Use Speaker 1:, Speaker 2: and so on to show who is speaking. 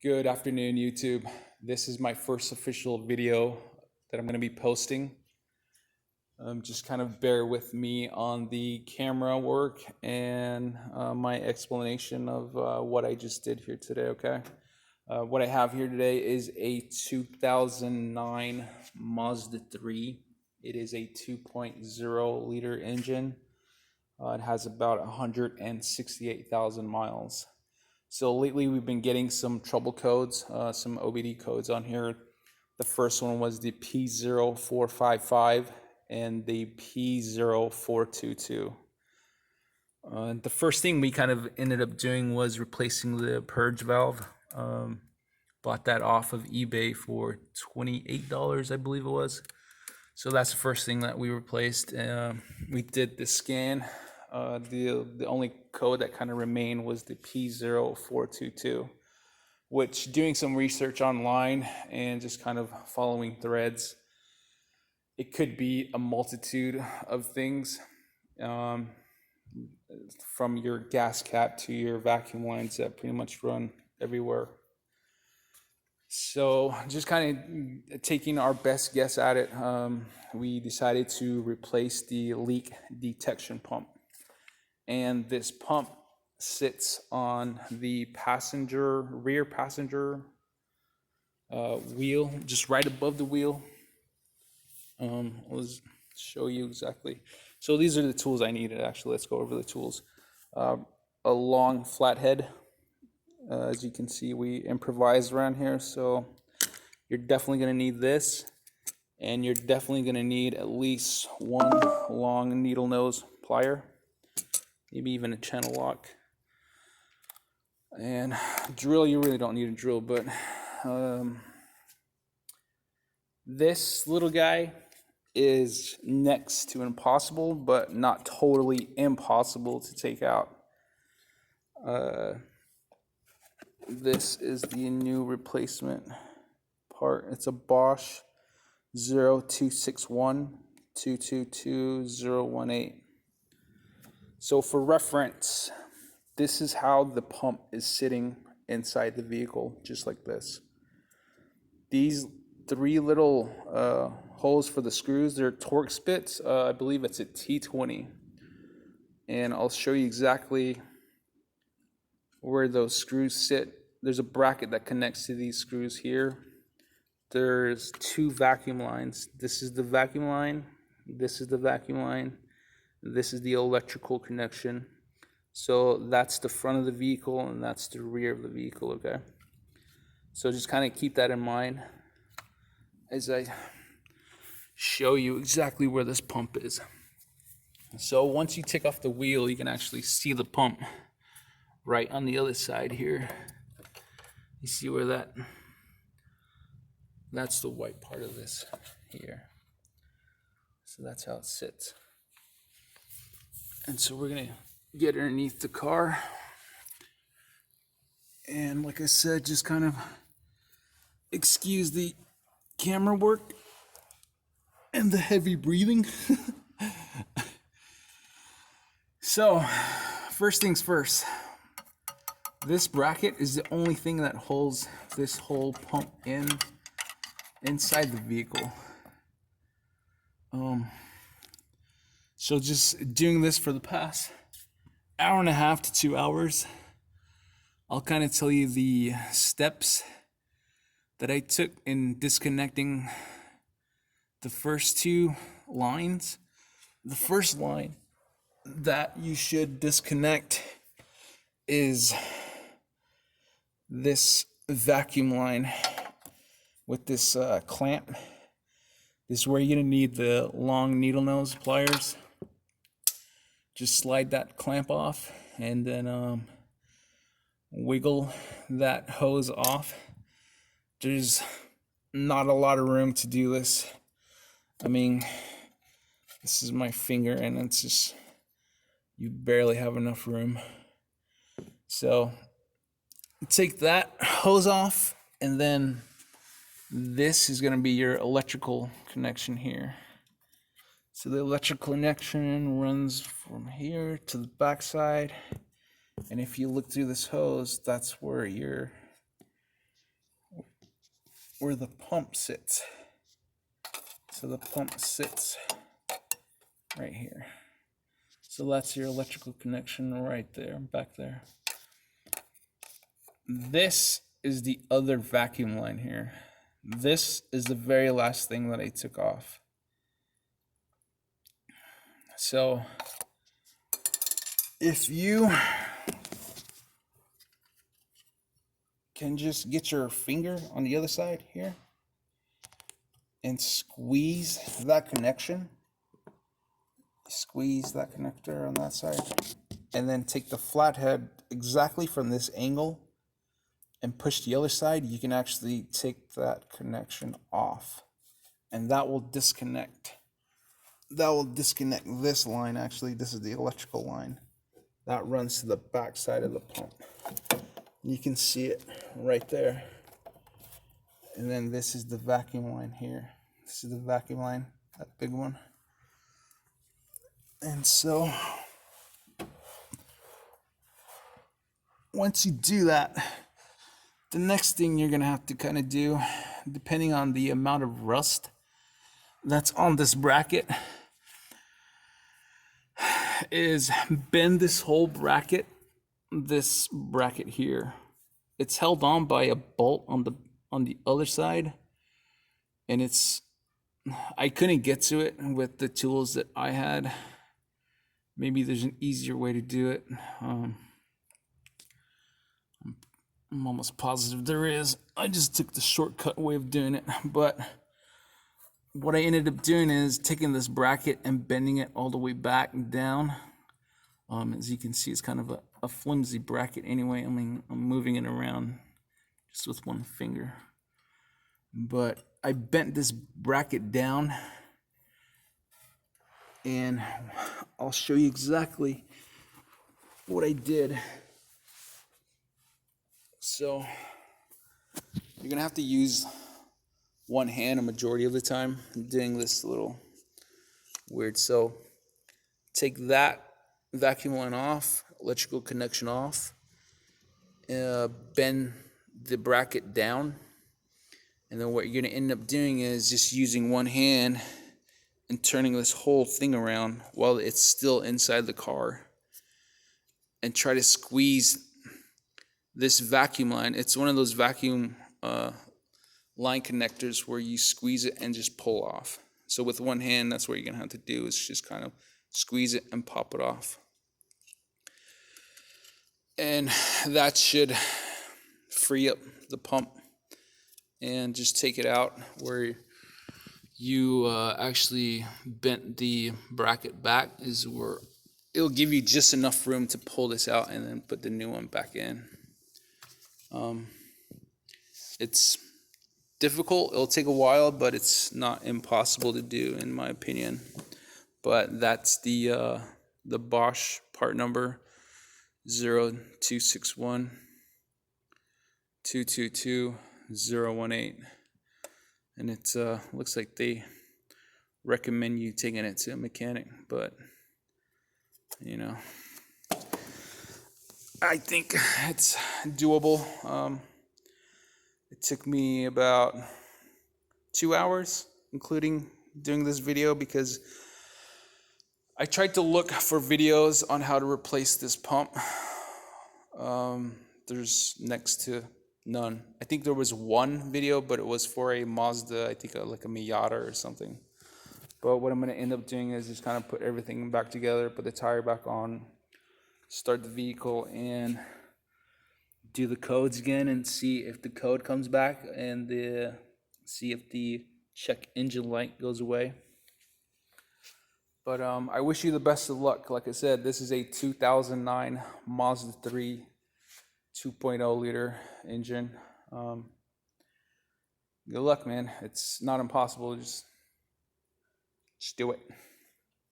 Speaker 1: Good afternoon, YouTube. This is my first official video that I'm going to be posting. Just kind of bear with me on the camera work and my explanation of what I just did here today, okay? What I have here today is a 2009 Mazda 3. It is a 2.0 liter engine. It has about 168,000 miles. So lately we've been getting some trouble codes, some OBD codes on here. The first one was the P0455 and the P0422. The first thing we kind of ended up doing was replacing the purge valve. Bought that off of eBay for $28, I believe it was. So that's the first thing that we replaced. We did the scan. The only code that kind of remained was the P0422, which, doing some research online and just kind of following threads, it could be a multitude of things, from your gas cap to your vacuum lines that pretty much run everywhere. So just kind of taking our best guess at it, we decided to replace the leak detection pump. And this pump sits on the rear passenger wheel, just right above the wheel. Let's show you exactly. So these are the tools I needed, actually. Let's go over the tools. A long flathead. As you can see, we improvised around here, so you're definitely going to need this, and you're definitely going to need at least one long needle nose plier, maybe even a channel lock. And drill, you really don't need a drill, but this little guy is next to impossible, but not totally impossible to take out. This is the new replacement part. It's a Bosch 0261 222 018. So for reference, this is how the pump is sitting inside the vehicle, just like this. These three little holes for the screws, they're torque spits. I believe it's a T20. And I'll show you exactly where those screws sit. There's a bracket that connects to these screws here. There's two vacuum lines. This is the vacuum line. This is the vacuum line. This is the electrical connection. So that's the front of the vehicle and that's the rear of the vehicle, okay? So just kind of keep that in mind as I show you exactly where this pump is. So once you take off the wheel, you can actually see the pump right on the other side here. You see where that's the white part of this here. So that's how it sits. And so we're gonna get underneath the car. And like I said, just kind of excuse the camera work and the heavy breathing. So, first things first. This bracket is the only thing that holds this whole pump inside the vehicle. So just doing this for the past hour and a half to 2 hours, I'll kind of tell you the steps that I took in disconnecting the first two lines. The first line that you should disconnect is this vacuum line with this clamp. This is where you're gonna need the long needle nose pliers. Just slide that clamp off and then wiggle that hose off. There's not a lot of room to do this. I mean, this is my finger and it's just, you barely have enough room. So take that hose off, and then this is going to be your electrical connection here. So the electrical connection runs from here to the back side, and if you look through this hose, that's where your where the pump sits. So the pump sits right here. So that's your electrical connection right there, back there. This is the other vacuum line here. This is the very last thing that I took off. So if you can just get your finger on the other side here and squeeze that connection, squeeze that connector on that side, and then take the flathead exactly from this angle and push the other side, you can actually take that connection off, and that will disconnect. That will disconnect this line. Actually, this is the electrical line that runs to the back side of the pump. You can see it right there. And then this is the vacuum line here. This is the vacuum line, that big one. And so once you do that, the next thing you're gonna have to kind of do, depending on the amount of rust that's on this bracket, is bend this whole bracket, this bracket here. It's held on by a bolt on the other side, and I couldn't get to it with the tools that I had. Maybe there's an easier way to do it. I'm almost positive there is. I just took the shortcut way of doing it, but what I ended up doing is taking this bracket and bending it all the way back down. As you can see, it's kind of a flimsy bracket anyway. I mean, I'm moving it around just with one finger. But I bent this bracket down, and I'll show you exactly what I did. So you're gonna have to use one hand a majority of the time. I'm doing this a little weird. So take that vacuum line off, electrical connection off, bend the bracket down, and then what you're gonna end up doing is just using one hand and turning this whole thing around while it's still inside the car, and try to squeeze this vacuum line. It's one of those vacuum line connectors where you squeeze it and just pull off. So with one hand, that's what you're gonna have to do, is just kind of squeeze it and pop it off. And that should free up the pump, and just take it out where you actually bent the bracket back, is where it'll give you just enough room to pull this out and then put the new one back in. It's difficult, it'll take a while, but it's not impossible to do in my opinion. But that's the Bosch part number 0261 222 018, and it looks like they recommend you taking it to a mechanic, but you know, I think it's doable. It took me about 2 hours, including doing this video, because I tried to look for videos on how to replace this pump. There's next to none. I think there was one video, but it was for a Mazda, I think like a Miata or something. But what I'm going to end up doing is just kind of put everything back together, put the tire back on, start the vehicle, and do the codes again and see if the code comes back, and see if the check engine light goes away. But I wish you the best of luck. Like I said, this is a 2009 Mazda 3 2.0 liter engine. Good luck, man. It's not impossible. Just do it.